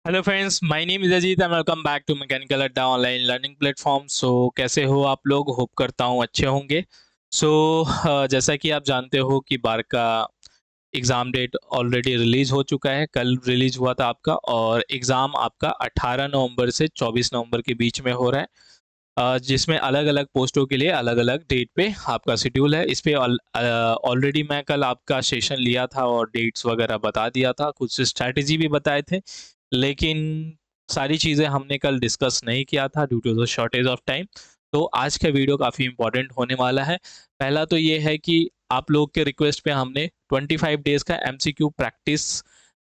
Hello friends, my name is Ajit and welcome back to Mechanical Adda online learning platform. कैसे हो आप लोग? Hope करता हूँ अच्छे होंगे। सो जैसा कि आप जानते हो कि बार का एग्ज़ाम डेट ऑलरेडी रिलीज़ हो चुका है। कल रिलीज़ हुआ था आपका, और एग्ज़ाम आपका 18 नवंबर से 24 नवंबर के बीच में हो रहा है। जिसमें अलग अलग पोस्टों के लिए अलग अलग डेट पे आपका शेड्यूल है। इस पे ऑलरेडी मैं कल आपका सेशन लिया था और डेट्स वगैरह बता दिया था, कुछ स्ट्रैटेजी भी बताए थे, लेकिन सारी चीज़ें हमने कल डिस्कस नहीं किया था due to the shortage of time. तो आज का वीडियो काफ़ी इंपॉर्टेंट होने वाला है। पहला तो ये है कि आप लोग के रिक्वेस्ट पे हमने 25 डेज़ का एमसीक्यू प्रैक्टिस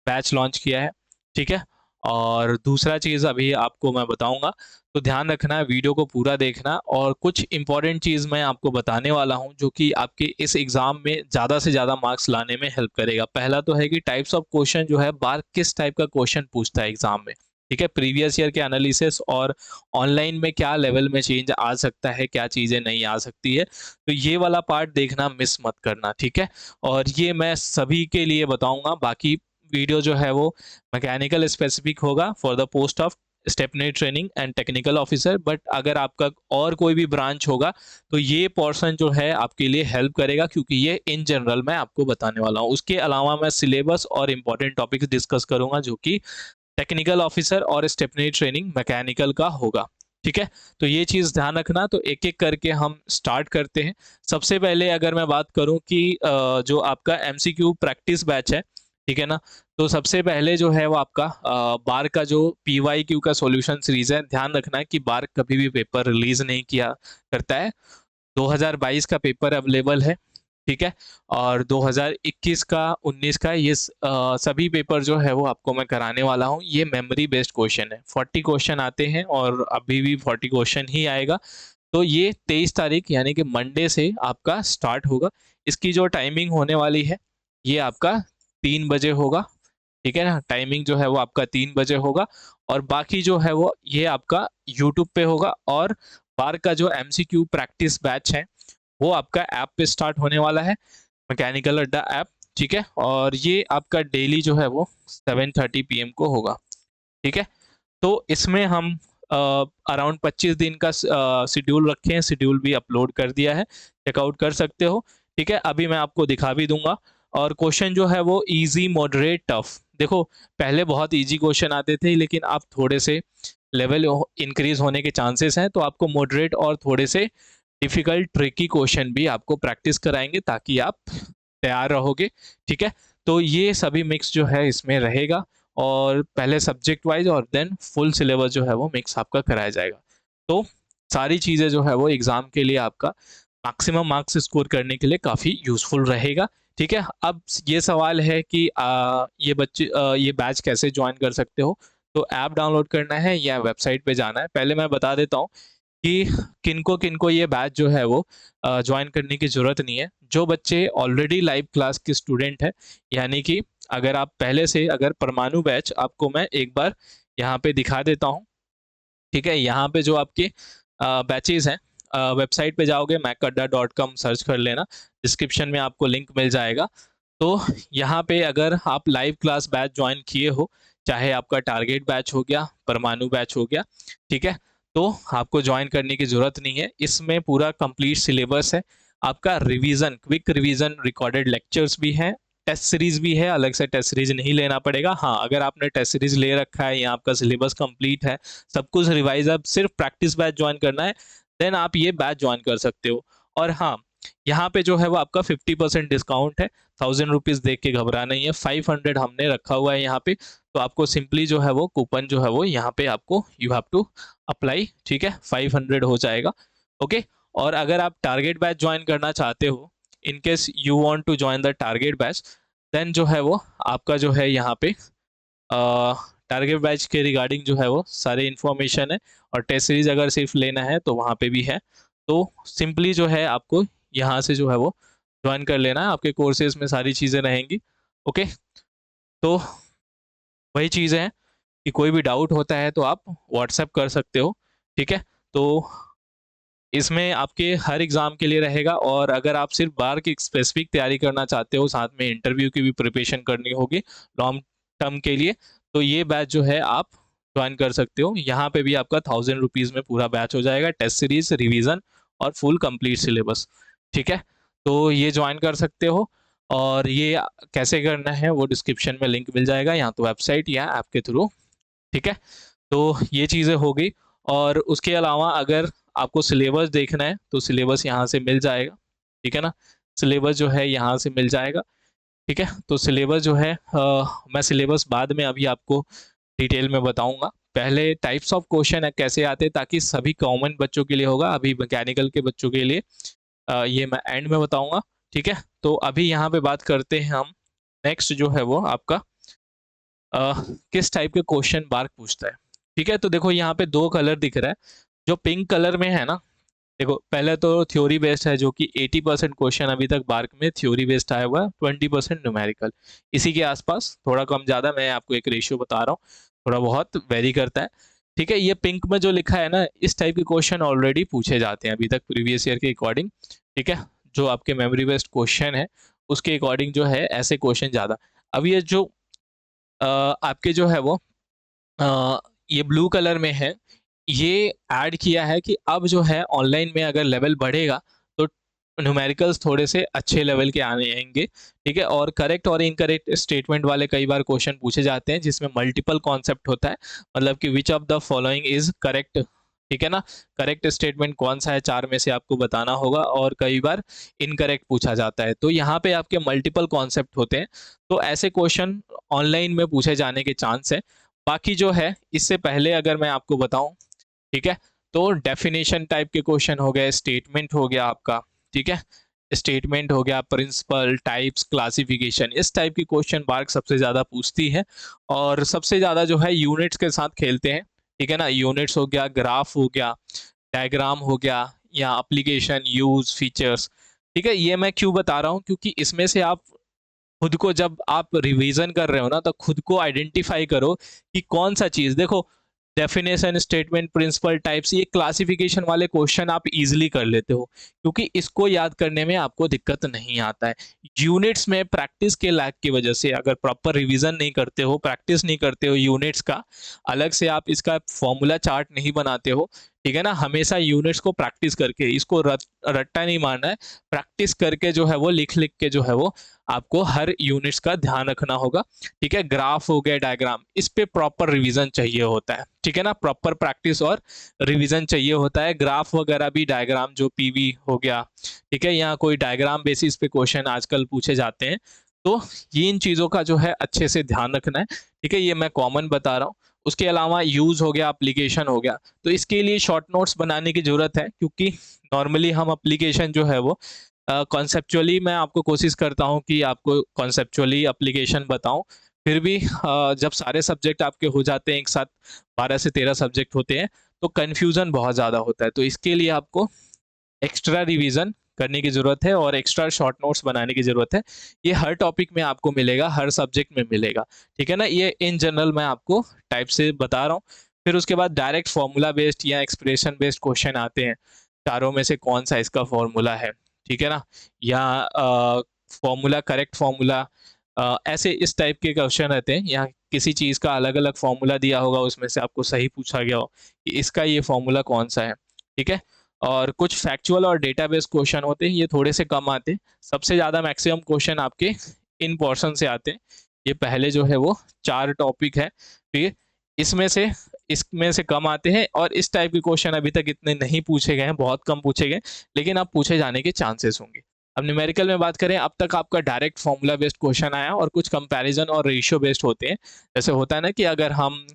बैच लॉन्च किया है, ठीक है। और दूसरा चीज़ अभी आपको मैं बताऊंगा, तो ध्यान रखना, वीडियो को पूरा देखना, और कुछ इंपॉर्टेंट चीज़ मैं आपको बताने वाला हूं जो कि आपके इस एग्ज़ाम में ज़्यादा से ज़्यादा मार्क्स लाने में हेल्प करेगा। पहला तो है कि टाइप्स ऑफ क्वेश्चन जो है, बार किस टाइप का क्वेश्चन पूछता है एग्ज़ाम में, ठीक है। प्रीवियस ईयर के एनालिसिस और ऑनलाइन में क्या लेवल में चेंज आ सकता है, क्या चीज़ें नहीं आ सकती है, तो ये वाला पार्ट देखना मिस मत करना, ठीक है। और ये मैं सभी के लिए बताऊंगा। बाकी वीडियो जो है वो मैकेनिकल स्पेसिफिक होगा for the post of stepney training and technical officer, but अगर आपका और कोई भी ब्रांच होगा तो ये पोर्शन जो है आपके लिए हेल्प करेगा, क्योंकि ये इन जनरल मैं आपको बताने वाला हूँ। उसके अलावा मैं सिलेबस और इम्पोर्टेंट टॉपिक्स डिस्कस करूंगा जो कि टेक्निकल ऑफिसर और स्टेपनी ट्रेनिंग मैकेनिकल का होगा, ठीक है। तो ये चीज़ ध्यान रखना। तो एक एक करके हम स्टार्ट करते हैं। सबसे पहले अगर मैं बात करूं कि जो आपका एमसीक्यू प्रैक्टिस बैच है, ठीक है ना, तो सबसे पहले जो है वो आपका बार का जो पीवाईक्यू का सॉल्यूशन सीरीज है। ध्यान रखना है कि बार कभी भी पेपर रिलीज नहीं किया करता है। 2022 का पेपर अवेलेबल है, ठीक है। और 2021 का 19 का ये सभी पेपर जो है वो आपको मैं कराने वाला हूँ। ये मेमोरी बेस्ड क्वेश्चन है, 40 क्वेश्चन आते हैं और अभी भी 40 क्वेश्चन ही आएगा। तो ये 23 तारीख यानी कि मंडे से आपका स्टार्ट होगा। इसकी जो टाइमिंग होने वाली है ये आपका 3 बजे होगा, ठीक है ना। टाइमिंग जो है वो आपका 3 बजे होगा। और बाकी जो है वो ये आपका यूट्यूब पे होगा। और बार का जो एमसीक्यू प्रैक्टिस बैच है वो आपका ऐप पे स्टार्ट होने वाला है, मैकेनिकल अड्डा ऐप, ठीक है। और ये आपका डेली जो है वो 7:30 PM को होगा, ठीक है। तो इसमें हम अराउंड 25 दिन का शेड्यूल रखे हैं। शेड्यूल भी अपलोड कर दिया है, चेकआउट कर सकते हो, ठीक है। अभी मैं आपको दिखा भी दूंगा। और क्वेश्चन जो है वो इजी, मॉडरेट, टफ। देखो, पहले बहुत इजी क्वेश्चन आते थे, लेकिन अब थोड़े से लेवल इंक्रीज होने के चांसेस हैं, तो आपको मॉडरेट और थोड़े से डिफिकल्ट ट्रिकी क्वेश्चन भी आपको प्रैक्टिस कराएंगे ताकि आप तैयार रहोगे, ठीक है। तो ये सभी मिक्स जो है इसमें रहेगा, और पहले सब्जेक्ट वाइज और देन फुल सिलेबस जो है वो मिक्स आपका कराया जाएगा। तो सारी चीज़ें जो है वो एग्ज़ाम के लिए आपका मैक्सिमम मार्क्स स्कोर करने के लिए काफ़ी यूज़फुल रहेगा, ठीक है। अब ये सवाल है कि ये बैच कैसे ज्वाइन कर सकते हो? तो ऐप डाउनलोड करना है या वेबसाइट पे जाना है। पहले मैं बता देता हूँ कि किनको किनको ये बैच जो है वो ज्वाइन करने की ज़रूरत नहीं है। जो बच्चे ऑलरेडी लाइव क्लास के स्टूडेंट हैं, यानी कि अगर आप पहले से, अगर परमाणु बैच आपको मैं एक बार यहाँ पे दिखा देता हूँ, ठीक है। यहाँ पे जो आपके बैचेज हैं, वेबसाइट पे जाओगे macadda.com सर्च कर लेना, डिस्क्रिप्शन में आपको लिंक मिल जाएगा। तो यहाँ पे अगर आप लाइव क्लास बैच ज्वाइन किए हो, चाहे आपका टारगेट बैच हो गया, परमाणु बैच हो गया, ठीक है, तो आपको ज्वाइन करने की ज़रूरत नहीं है। इसमें पूरा कंप्लीट सिलेबस है। आपका revision, quick revision, recorded lectures भी हैं, टेस्ट सीरीज भी है। अलग से टेस्ट सीरीज नहीं लेना पड़ेगा। हाँ, अगर आपने टेस्ट सीरीज ले रखा है या आपका सिलेबस कंप्लीट है, सब कुछ रिवाइज, अब सिर्फ प्रैक्टिस बैच ज्वाइन करना है, देन आप ये बैच ज्वाइन कर सकते हो। और हाँ, यहाँ पे जो है वो आपका 50% डिस्काउंट है। 1000 रुपीज़ देख के घबरा नहीं है, 500 हमने रखा हुआ है यहाँ पे। तो आपको सिंपली जो है वो कूपन जो है वो यहाँ पे आपको यू हैव टू अप्लाई, ठीक है। 500 हो जाएगा, ओके। और अगर आप टारगेट बैच ज्वाइन करना चाहते हो, in case you want to join the target batch, then जो है वो आपका जो है यहाँ पे टारगेट बैच के रिगार्डिंग जो है वो सारे इन्फॉर्मेशन है। और टेस्ट सीरीज अगर सिर्फ लेना है तो वहाँ पे भी है। तो सिंपली जो है आपको यहाँ से जो है वो ज्वाइन कर लेना है। आपके कोर्सेज में सारी चीज़ें रहेंगी, ओके। तो वही चीज़ है कि कोई भी डाउट होता है तो आप व्हाट्सएप कर सकते हो, ठीक है। तो इसमें आपके हर एग्ज़ाम के लिए रहेगा। और अगर आप सिर्फ बार की स्पेसिफिक तैयारी करना चाहते हो, साथ में इंटरव्यू की भी प्रिपरेशन करनी होगी लॉन्ग टर्म के लिए, तो ये बैच जो है आप ज्वाइन कर सकते हो। यहाँ पे भी आपका 1000 रुपीज़ में पूरा बैच हो जाएगा, टेस्ट सीरीज, रिवीजन और फुल कंप्लीट सिलेबस। ठीक है, तो ये ज्वाइन कर सकते हो। और ये कैसे करना है वो डिस्क्रिप्शन में लिंक मिल जाएगा, या तो वेबसाइट या ऐप के थ्रू। ठीक है, तो ये चीज़ें हो गई। और उसके अलावा अगर आपको सिलेबस देखना है तो सिलेबस यहाँ से मिल जाएगा। ठीक है ना, सिलेबस जो है यहाँ से मिल जाएगा। ठीक है, तो सिलेबस जो है मैं सिलेबस बाद में अभी आपको डिटेल में बताऊंगा। पहले टाइप्स ऑफ क्वेश्चन कैसे आते हैं, ताकि सभी कॉमन बच्चों के लिए होगा, अभी मैकेनिकल के बच्चों के लिए ये मैं एंड में बताऊंगा। ठीक है, तो अभी यहाँ पे बात करते हैं हम। नेक्स्ट जो है वो आपका किस टाइप के क्वेश्चन बार्क पूछता है। ठीक है, तो देखो यहाँ पे दो कलर दिख रहा है। जो पिंक कलर में है ना, देखो पहले तो थ्योरी बेस्ड है, जो कि 80% क्वेश्चन अभी तक बार्क में थ्योरी बेस्ड आया हुआ है, 20% न्यूमेरिकल, इसी के आसपास, थोड़ा कम ज़्यादा, मैं आपको एक रेशियो बता रहा हूँ, थोड़ा बहुत वेरी करता है। ठीक है, ये पिंक में जो लिखा है ना, इस टाइप के क्वेश्चन ऑलरेडी पूछे जाते हैं अभी तक प्रीवियस ईयर के अकॉर्डिंग। ठीक है, जो आपके मेमोरी बेस्ड क्वेश्चन है उसके अकॉर्डिंग जो है ऐसे क्वेश्चन ज़्यादा। अब ये जो आपके जो है वो अ, ये ब्लू कलर में है, ये ऐड किया है कि अब जो है ऑनलाइन में अगर लेवल बढ़ेगा तो न्यूमेरिकल्स थोड़े से अच्छे लेवल के आने आएंगे। ठीक है, और करेक्ट और इनकरेक्ट स्टेटमेंट वाले कई बार क्वेश्चन पूछे जाते हैं, जिसमें मल्टीपल कॉन्सेप्ट होता है, मतलब कि which of the following is correct. ठीक है ना, करेक्ट स्टेटमेंट कौन सा है, चार में से आपको बताना होगा, और कई बार इनकरेक्ट पूछा जाता है, तो यहाँ पे आपके मल्टीपल कॉन्सेप्ट होते हैं। तो ऐसे क्वेश्चन ऑनलाइन में पूछे जाने के चांस है। बाकी जो है इससे पहले अगर मैं आपको बताऊं, ठीक है, तो डेफिनेशन टाइप के क्वेश्चन हो गए, स्टेटमेंट हो गया आपका। ठीक है, स्टेटमेंट हो गया, प्रिंसिपल, टाइप्स, क्लासिफिकेशन, इस टाइप की क्वेश्चन मार्क सबसे ज़्यादा पूछती है। और सबसे ज़्यादा जो है यूनिट्स के साथ खेलते हैं। ठीक है ना, यूनिट्स हो गया, ग्राफ हो गया, डायग्राम हो गया, या एप्लीकेशन, यूज, फीचर्स। ठीक है, ये मैं क्यों बता रहा हूँ, क्योंकि इसमें से आप खुद को, जब आप रिवीजन कर रहे हो ना, तो खुद को आइडेंटिफाई करो कि कौन सा चीज, देखो डेफिनेशन, स्टेटमेंट, प्रिंसिपल, टाइप्स, ये क्लासिफिकेशन वाले क्वेश्चन आप इजीली कर लेते हो, क्योंकि इसको याद करने में आपको दिक्कत नहीं आता है। यूनिट्स में प्रैक्टिस के लैक की वजह से, अगर प्रॉपर रिवीजन नहीं करते हो, प्रैक्टिस नहीं करते हो यूनिट्स का, अलग से आप इसका फॉर्मूला चार्ट नहीं बनाते हो, ठीक है ना, हमेशा यूनिट्स को प्रैक्टिस करके, इसको रट्टा नहीं मारना है, प्रैक्टिस करके जो है वो लिख लिख के जो है वो आपको हर यूनिट्स का ध्यान रखना होगा। ठीक है, ग्राफ हो गया, डायग्राम, इस पे प्रॉपर रिवीजन चाहिए होता है। ठीक है ना, प्रॉपर प्रैक्टिस और रिवीजन चाहिए होता है। ग्राफ वगैरह भी, डायग्राम जो पीवी हो गया, ठीक है, यहाँ कोई डायग्राम बेसिस पे क्वेश्चन आजकल पूछे जाते हैं, तो ये इन चीज़ों का जो है अच्छे से ध्यान रखना है। ठीक है, ये मैं कॉमन बता रहा हूँ। उसके अलावा यूज हो गया, एप्लीकेशन हो गया, तो इसके लिए शॉर्ट नोट्स बनाने की जरूरत है, क्योंकि नॉर्मली हम एप्लीकेशन जो है वो कॉन्सेप्चुअली मैं आपको कोशिश करता हूँ कि आपको कॉन्सेप्चुअली एप्लीकेशन बताऊं। फिर भी जब सारे सब्जेक्ट आपके हो जाते हैं एक साथ, 12 से 13 सब्जेक्ट होते हैं, तो कन्फ्यूज़न बहुत ज़्यादा होता है। तो इसके लिए आपको एक्स्ट्रा रिवीजन करने की ज़रूरत है और एक्स्ट्रा शॉर्ट नोट्स बनाने की ज़रूरत है। ये हर टॉपिक में आपको मिलेगा, हर सब्जेक्ट में मिलेगा। ठीक है ना, ये इन जनरल मैं आपको टाइप से बता रहा हूँ। फिर उसके बाद डायरेक्ट फॉर्मूला बेस्ड या एक्सप्रेशन बेस्ड क्वेश्चन आते हैं, चारों में से कौन सा इसका फॉर्मूला है। ठीक है ना, या फॉर्मूला, करेक्ट फॉर्मूला, ऐसे इस टाइप के क्वेश्चन रहते हैं। यहाँ किसी चीज़ का अलग अलग फॉर्मूला दिया होगा, उसमें से आपको सही पूछा गया हो कि इसका ये फॉर्मूला कौन सा है। ठीक है, और कुछ फैक्चुअल और डेटाबेस क्वेश्चन होते हैं, ये थोड़े से कम आते हैं। सबसे ज़्यादा मैक्सिमम क्वेश्चन आपके इन पोर्शन से आते हैं। ये पहले जो है वो 4 टॉपिक है, ठीक है, इसमें से कम आते हैं, और इस टाइप के क्वेश्चन अभी तक इतने नहीं पूछे गए हैं, बहुत कम पूछे गए, लेकिन अब पूछे जाने के चांसेस होंगे। अब न्यूमेरिकल में बात करें, अब तक आपका डायरेक्ट फॉर्मूला बेस्ड क्वेश्चन आया, और कुछ कंपैरिजन और रेशियो बेस्ड होते हैं। जैसे होता है ना कि अगर हम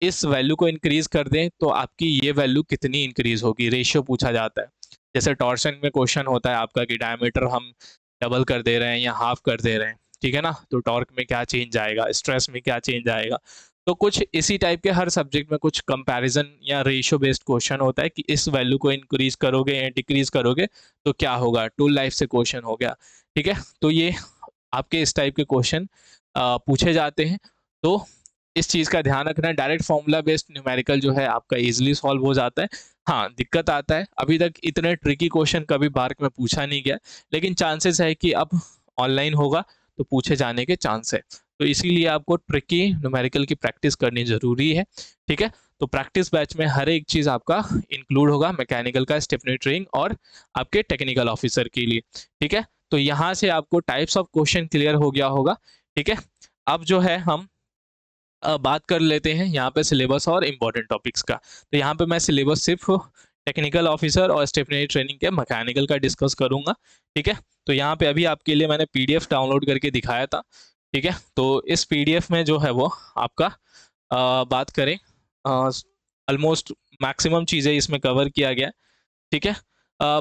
इस वैल्यू को इंक्रीज कर दें तो आपकी ये वैल्यू कितनी इंक्रीज होगी, रेशियो पूछा जाता है। जैसे टॉर्शन में क्वेश्चन होता है आपका कि डायमीटर हम डबल कर दे रहे हैं या हाफ कर दे रहे हैं, ठीक है ना, तो टॉर्क में क्या चेंज आएगा, स्ट्रेस में क्या चेंज आएगा। तो कुछ इसी टाइप के हर सब्जेक्ट में कुछ कंपैरिजन या रेशियो बेस्ड क्वेश्चन होता है कि इस वैल्यू को इंक्रीज करोगे या डिक्रीज करोगे तो क्या होगा, टूल लाइफ से क्वेश्चन हो गया। ठीक है, तो ये आपके इस टाइप के क्वेश्चन पूछे जाते हैं। तो इस चीज़ का ध्यान रखना है। डायरेक्ट फॉर्मूला बेस्ड न्यूमेरिकल जो है आपका इजीली सॉल्व हो जाता है। हाँ, दिक्कत आता है, अभी तक इतने ट्रिकी क्वेश्चन कभी मार्क में पूछा नहीं गया, लेकिन चांसेस है कि अब ऑनलाइन होगा तो पूछे जाने के चांस है। तो इसीलिए आपको ट्रिकी न्यूमेरिकल की प्रैक्टिस करनी ज़रूरी है, ठीक है। तो प्रैक्टिस बैच में हर एक चीज़ आपका इंक्लूड होगा, मैकेनिकल का स्टेपनी ट्रेनिंग और आपके टेक्निकल ऑफिसर के लिए, ठीक है। तो यहाँ से आपको टाइप्स ऑफ क्वेश्चन क्लियर हो गया होगा, ठीक है। अब जो है हम बात कर लेते हैं यहाँ पे सिलेबस और इम्पोर्टेंट टॉपिक्स का। तो यहाँ पे मैं सिलेबस सिर्फ टेक्निकल ऑफिसर और स्टेपनी ट्रेनिंग के मैकेनिकल का डिस्कस करूँगा, ठीक है। तो यहाँ पे अभी आपके लिए मैंने पीडीएफ डाउनलोड करके दिखाया था, ठीक है। तो इस पीडीएफ में जो है वो आपका बात करें ऑलमोस्ट मैक्सिमम चीज़ें इसमें कवर किया गया है, ठीक है।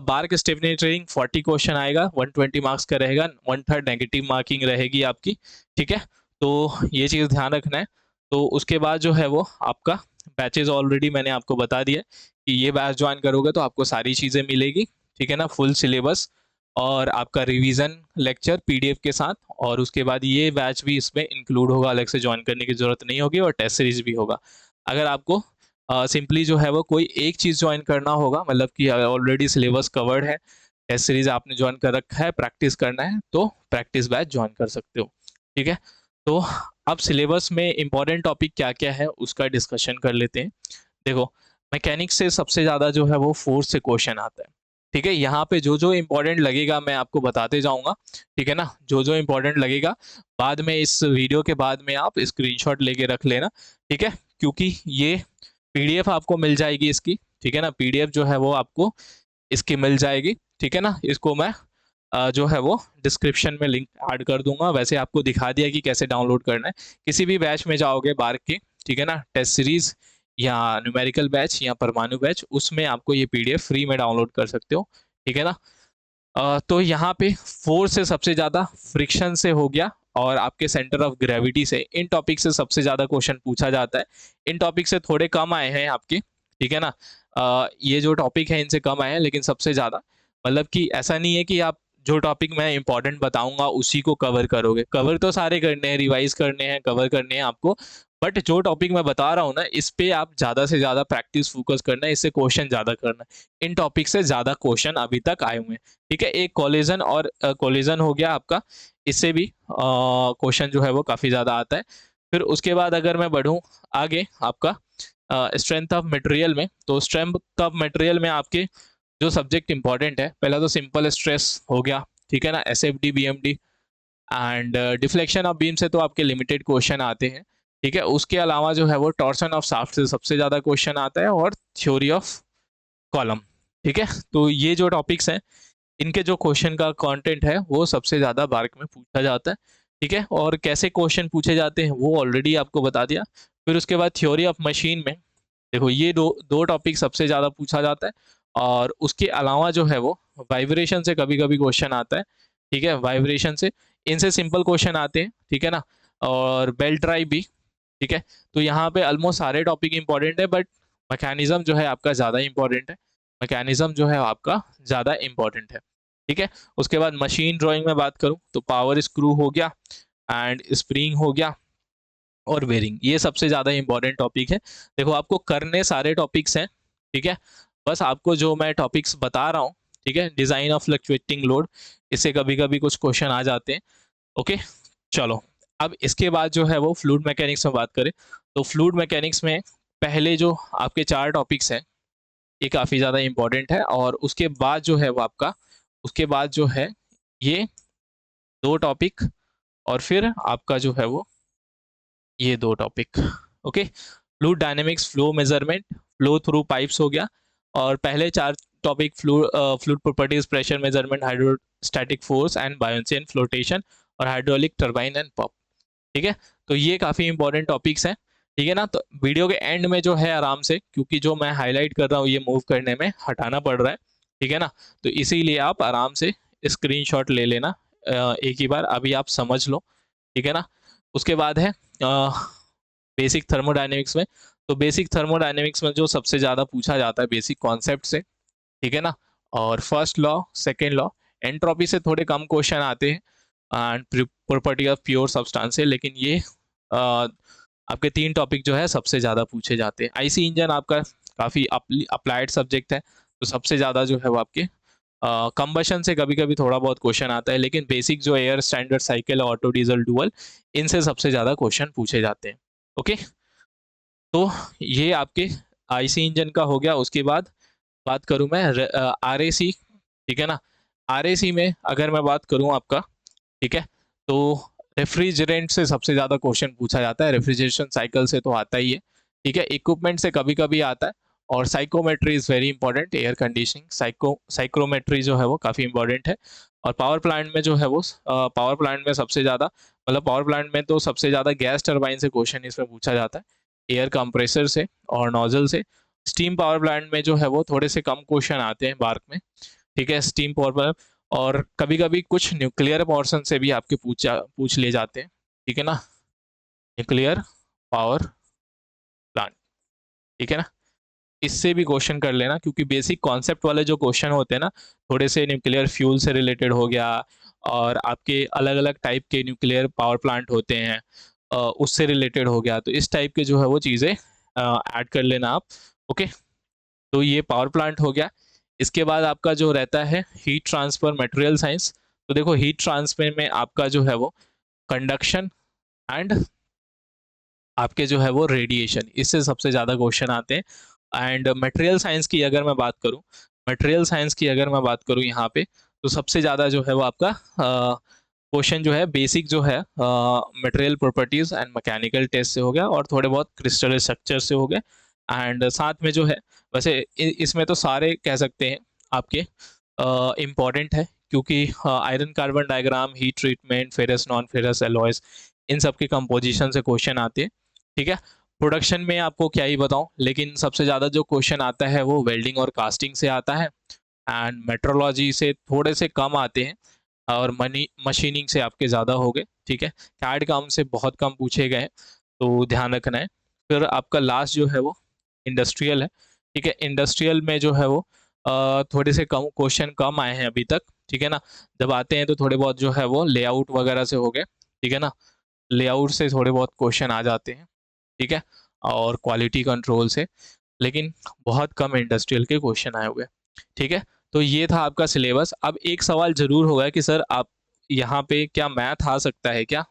बार के स्टेपनी ट्रेनिंग 40 क्वेश्चन आएगा, 120 मार्क्स का रहेगा, 1/3 नेगेटिव मार्किंग रहेगी आपकी, ठीक है। तो ये चीज़ ध्यान रखना है। तो उसके बाद जो है वो आपका बैचेज ऑलरेडी मैंने आपको बता दिया कि ये बैच ज्वाइन करोगे तो आपको सारी चीज़ें मिलेगी, ठीक है ना, फुल सिलेबस और आपका रिवीजन लेक्चर पीडीएफ के साथ। और उसके बाद ये बैच भी इसमें इंक्लूड होगा, अलग से ज्वाइन करने की ज़रूरत नहीं होगी, और टेस्ट सीरीज भी होगा। अगर आपको सिंपली जो है वो कोई एक चीज़ ज्वाइन करना होगा, मतलब कि ऑलरेडी सिलेबस कवर्ड है, टेस्ट सीरीज आपने ज्वाइन कर रखा है, प्रैक्टिस करना है, तो प्रैक्टिस बैच ज्वाइन कर सकते हो, ठीक है। तो अब सिलेबस में इंपॉर्टेंट टॉपिक क्या क्या है उसका डिस्कशन कर लेते हैं। देखो, मैकेनिक्स से सबसे ज़्यादा जो है वो फोर्स से क्वेश्चन आता है, ठीक है। यहाँ पे जो जो इंपॉर्टेंट लगेगा मैं आपको बताते जाऊँगा, ठीक है ना, जो जो इंपॉर्टेंट लगेगा बाद में इस वीडियो के बाद में आप स्क्रीनशॉट लेके रख लेना, ठीक है। क्योंकि ये पीडीएफ आपको मिल जाएगी इसकी, ठीक है ना, पीडीएफ जो है वो आपको इसकी मिल जाएगी, ठीक है ना। इसको मैं जो है वो डिस्क्रिप्शन में लिंक ऐड कर दूंगा। वैसे आपको दिखा दिया कि कैसे डाउनलोड करना है। किसी भी बैच में जाओगे बार के, ठीक है ना, टेस्ट सीरीज या न्यूमेरिकल बैच या परमाणु बैच, उसमें आपको ये पीडीएफ फ्री में डाउनलोड कर सकते हो, ठीक है ना। तो यहाँ पे फोर्स से सबसे ज़्यादा, फ्रिक्शन से हो गया, और आपके सेंटर ऑफ ग्रेविटी से, इन टॉपिक से सबसे ज़्यादा क्वेश्चन पूछा जाता है। इन टॉपिक से थोड़े कम आए हैं आपके, ठीक है ना। ये जो टॉपिक है इनसे कम आए हैं, लेकिन सबसे ज़्यादा, मतलब कि ऐसा नहीं है कि आप जो टॉपिक मैं इंपॉर्टेंट बताऊंगा उसी को कवर करोगे। कवर तो सारे करने हैं, रिवाइज करने हैं, कवर करने हैं आपको, बट जो टॉपिक मैं बता रहा हूँ ना, इस पे आप ज़्यादा से ज़्यादा प्रैक्टिस फोकस करना है, इससे क्वेश्चन ज़्यादा करना है। इन टॉपिक से ज़्यादा क्वेश्चन अभी तक आए हुए हैं, ठीक है। एक कोलिजन और कोलिजन हो गया आपका, इससे भी क्वेश्चन जो है वो काफ़ी ज़्यादा आता है। फिर उसके बाद अगर मैं बढ़ूँ आगे, आपका स्ट्रेंथ ऑफ मटेरियल में, तो स्ट्रेंथ ऑफ मटेरियल में आपके जो सब्जेक्ट इंपॉर्टेंट है, पहला तो सिंपल स्ट्रेस हो गया, ठीक है ना, SFD BMD, and deflection of beam से तो आपके लिमिटेड क्वेश्चन आते हैं, ठीक है। उसके अलावा जो है वो टॉर्सन ऑफ शाफ्ट से सबसे ज़्यादा क्वेश्चन आता है, और थ्योरी ऑफ कॉलम, ठीक है। तो ये जो टॉपिक्स हैं, इनके जो क्वेश्चन का कंटेंट है वो सबसे ज़्यादा बार्क में पूछा जाता है, ठीक है। और कैसे क्वेश्चन पूछे जाते हैं वो ऑलरेडी आपको बता दिया। फिर उसके बाद थ्योरी ऑफ मशीन में, देखो ये दो दो टॉपिक सबसे ज़्यादा पूछा जाता है। और उसके अलावा जो है वो वाइब्रेशन से कभी कभी क्वेश्चन आता है, ठीक है, वाइब्रेशन से, इनसे सिंपल क्वेश्चन आते हैं, ठीक है ना। और बेल्ट ड्राइव भी, ठीक है। तो यहाँ पे ऑलमोस्ट सारे टॉपिक इंपॉर्टेंट है, बट मैकेनिज्म जो है आपका ज़्यादा इंपॉर्टेंट है, मैकेनिज्म जो है आपका ज़्यादा इंपॉर्टेंट है, ठीक है। उसके बाद मशीन ड्राइंग में बात करूँ तो पावर स्क्रू हो गया, एंड स्प्रिंग हो गया, और बेरिंग, ये सबसे ज़्यादा इंपॉर्टेंट टॉपिक है। देखो, आपको करने सारे टॉपिक्स हैं, ठीक है। बस आपको जो मैं टॉपिक्स बता रहा हूँ, ठीक है, डिज़ाइन ऑफ फ्लक्चुएटिंग लोड, इससे कभी कभी कुछ क्वेश्चन आ जाते हैं, ओके। चलो, अब इसके बाद जो है वो फ्लूइड मैकेनिक्स में बात करें, तो फ्लूइड मैकेनिक्स में पहले जो आपके 4 टॉपिक्स हैं, ये काफ़ी ज़्यादा इंपॉर्टेंट है। और उसके बाद जो है वो आपका, उसके बाद जो है ये 2 टॉपिक, और फिर आपका जो है वो ये 2 topic, okay. Fluid dynamics, flow measurement, flow through pipes हो गया। और पहले 4 topic fluid properties, pressure measurement, hydrostatic force and buoyancy flotation, और हाइड्रोलिक टरबाइन एंड पंप, ठीक है। तो ये काफ़ी इंपॉर्टेंट टॉपिक्स हैं, ठीक है ना। तो वीडियो के एंड में जो है आराम से, क्योंकि जो मैं हाईलाइट कर रहा हूँ ये मूव करने में हटाना पड़ रहा है, ठीक है ना। तो इसीलिए आप आराम से स्क्रीनशॉट ले लेना एक ही बार, अभी आप समझ लो, ठीक है ना। उसके बाद है बेसिक थर्मोडायनेमिक्स में, तो बेसिक थर्मोडायनेमिक्स में जो सबसे ज़्यादा पूछा जाता है बेसिक कॉन्सेप्ट से, ठीक है ना। और first law, second law, entropy से थोड़े कम क्वेश्चन आते हैं, and property of pure substance है, लेकिन ये आपके 3 टॉपिक जो है सबसे ज़्यादा पूछे जाते हैं। आईसी इंजन आपका काफ़ी अप्लाइड सब्जेक्ट है, तो सबसे ज़्यादा जो है वो आपके कंबशन से कभी कभी थोड़ा बहुत क्वेश्चन आता है, लेकिन बेसिक जो air standard cycle auto diesel dual, इनसे सबसे ज़्यादा क्वेश्चन पूछे जाते हैं। ओके, तो ये आपके आईसी इंजन का हो गया। उसके बाद बात करूं मैं आरएसी, ठीक है ना। आरएसी में अगर मैं बात करूं आपका, ठीक है, तो रेफ्रिजरेंट से सबसे ज़्यादा क्वेश्चन पूछा जाता है। रेफ्रिजरेशन साइकिल से तो आता ही है, ठीक है। इक्विपमेंट से कभी कभी आता है, और psychrometry is very important. Air conditioning psychrometry जो है वो काफ़ी इंपॉर्टेंट है। और पावर प्लांट में जो है वो पावर प्लांट में सबसे ज़्यादा, मतलब पावर प्लांट में तो सबसे ज़्यादा गैस टरबाइन से क्वेश्चन इसमें पूछा जाता है, एयर कंप्रेसर से और नोजल से। स्टीम पावर प्लांट में जो है वो थोड़े से कम क्वेश्चन आते हैं बार्क में, ठीक है, स्टीम पावर प्लांट। और कभी कभी कुछ न्यूक्लियर पोर्शन से भी आपके पूछ लिए जाते हैं, ठीक है ना, न्यूक्लियर पावर प्लांट, ठीक है ना। इससे भी क्वेश्चन कर लेना, क्योंकि बेसिक कॉन्सेप्ट वाले जो क्वेश्चन होते हैं ना, थोड़े से न्यूक्लियर फ्यूल से रिलेटेड हो गया, और आपके अलग अलग टाइप के न्यूक्लियर पावर प्लांट होते हैं, उससे रिलेटेड हो गया, तो इस टाइप के जो है वो चीज़ें ऐड कर लेना आप। ओके, तो ये पावर प्लांट हो गया। इसके बाद आपका जो रहता है हीट ट्रांसफर मटेरियल साइंस। तो देखो, हीट ट्रांसफर में आपका जो है वो कंडक्शन एंड आपके जो है वो रेडिएशन, इससे सबसे ज़्यादा क्वेश्चन आते हैं। एंड मटेरियल साइंस की अगर मैं बात करूं, मटेरियल साइंस की अगर मैं बात करूं यहाँ पे, तो सबसे ज़्यादा जो है वो आपका क्वेश्चन जो है बेसिक जो है material properties and mechanical test से हो गया, और थोड़े बहुत क्रिस्टल स्ट्रक्चर से हो गए। एंड साथ में जो है, वैसे इसमें तो सारे कह सकते हैं आपके इम्पॉर्टेंट है, क्योंकि iron carbon diagram, heat treatment, ferrous non ferrous alloys, इन सब के कंपोजिशन से क्वेश्चन आते हैं, ठीक है। प्रोडक्शन में आपको क्या ही बताऊं, लेकिन सबसे ज़्यादा जो क्वेश्चन आता है वो वेल्डिंग और कास्टिंग से आता है। एंड मेट्रोलॉजी से थोड़े से कम आते हैं, और मनी मशीनिंग से आपके ज़्यादा हो गए, ठीक है। कैड काम से बहुत कम पूछे गए, तो ध्यान रखना है। फिर आपका लास्ट जो है वो इंडस्ट्रियल है, ठीक है। इंडस्ट्रियल में जो है वो थोड़े से कम क्वेश्चन कम आए हैं अभी तक, ठीक है ना। जब आते हैं तो थोड़े बहुत जो है वो लेआउट वगैरह से हो गए, ठीक है ना। लेआउट से थोड़े बहुत क्वेश्चन आ जाते हैं, ठीक है, और क्वालिटी कंट्रोल से, लेकिन बहुत कम इंडस्ट्रियल के क्वेश्चन आए हुए, ठीक है। तो ये था आपका सिलेबस। अब एक सवाल जरूर होगा कि सर आप यहाँ पे क्या मैथ आ सकता है क्या,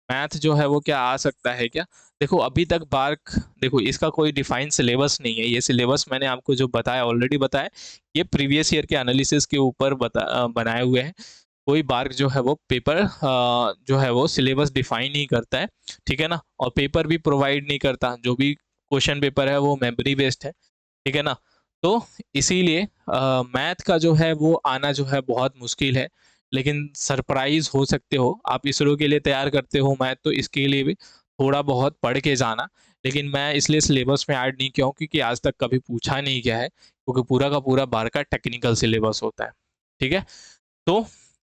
मैथ जो है वो क्या आ सकता है क्या। देखो, अभी तक बार्क, देखो इसका कोई डिफाइंड सिलेबस नहीं है। ये सिलेबस मैंने आपको जो बताया, ऑलरेडी बताया, ये प्रीवियस ईयर के एनालिसिस के ऊपर बनाए हुए हैं। कोई बार्क जो है वो पेपर जो है वो सिलेबस डिफाइन नहीं करता है, ठीक है ना। और पेपर भी प्रोवाइड नहीं करता, जो भी क्वेश्चन पेपर है वो मेमोरी बेस्ड है, ठीक है ना। तो इसीलिए मैथ का जो है वो आना जो है बहुत मुश्किल है, लेकिन सरप्राइज हो सकते हो आप। इसरो के लिए तैयार करते हो मैथ, तो इसके लिए भी थोड़ा बहुत पढ़ के जाना। लेकिन मैं इसलिए सिलेबस में ऐड नहीं किया हूँ, क्योंकि आज तक कभी पूछा नहीं गया है, क्योंकि पूरा का पूरा बार का टेक्निकल सिलेबस होता है, ठीक है। तो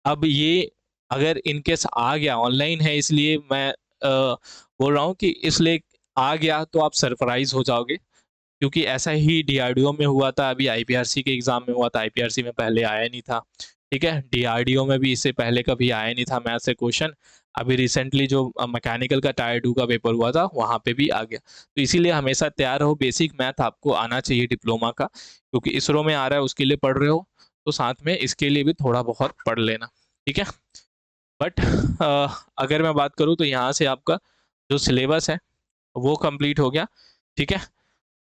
अब ये अगर इनकेस आ गया, ऑनलाइन है इसलिए मैं बोल रहा हूँ कि इसलिए आ गया तो आप सरप्राइज हो जाओगे, क्योंकि ऐसा ही डीआरडीओ में हुआ था, अभी आईपीआरसी के एग्जाम में हुआ था। आईपीआरसी में पहले आया नहीं था, ठीक है। डीआरडीओ में भी इससे पहले कभी आया नहीं था मैथ से क्वेश्चन। अभी रिसेंटली जो मैकेनिकल का टायर 2 का पेपर हुआ था, वहाँ पे भी आ गया। तो इसीलिए हमेशा तैयार रहो, बेसिक मैथ आपको आना चाहिए डिप्लोमा का, क्योंकि इसरो में आ रहा है उसके लिए पढ़ रहे हो, तो साथ में इसके लिए भी थोड़ा बहुत पढ़ लेना, ठीक है। बट अगर मैं बात करूँ तो यहाँ से आपका जो सिलेबस है वो कंप्लीट हो गया, ठीक है।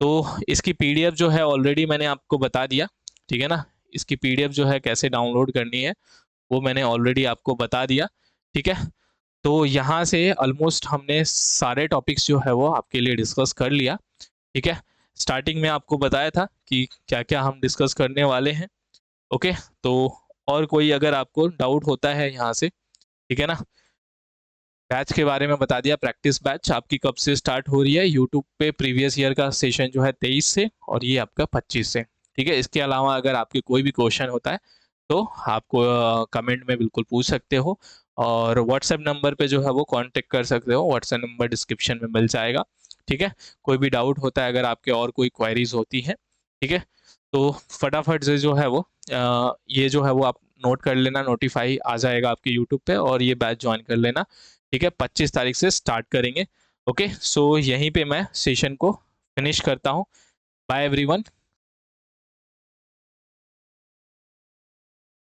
तो इसकी पीडीएफ जो है ऑलरेडी मैंने आपको बता दिया, ठीक है ना। इसकी पीडीएफ जो है कैसे डाउनलोड करनी है वो मैंने ऑलरेडी आपको बता दिया, ठीक है। तो यहाँ से ऑलमोस्ट हमने सारे टॉपिक्स जो है वो आपके लिए डिस्कस कर लिया, ठीक है। स्टार्टिंग में आपको बताया था कि क्या क्या हम डिस्कस करने वाले हैं, ओके। तो और कोई अगर आपको डाउट होता है यहाँ से, ठीक है ना। बैच के बारे में बता दिया, प्रैक्टिस बैच आपकी कब से स्टार्ट हो रही है। यूट्यूब पे प्रीवियस ईयर का सेशन जो है 23 से, और ये आपका 25 से, ठीक है। इसके अलावा अगर आपके कोई भी क्वेश्चन होता है तो आपको कमेंट में बिल्कुल पूछ सकते हो, और व्हाट्सएप नंबर पे जो है वो कांटेक्ट कर सकते हो। व्हाट्सएप नंबर डिस्क्रिप्शन में मिल जाएगा, ठीक है। कोई भी डाउट होता है, अगर आपके और कोई क्वेरीज होती है, ठीक है, तो फटाफट से जो है वो ये जो है वो आप नोट कर लेना, नोटिफाई आ जाएगा आपके यूट्यूब पे, और ये बैच ज्वाइन कर लेना, ठीक है। 25 तारीख से स्टार्ट करेंगे, ओके। सो यहीं पे मैं सेशन को फिनिश करता हूँ। Bye everyone.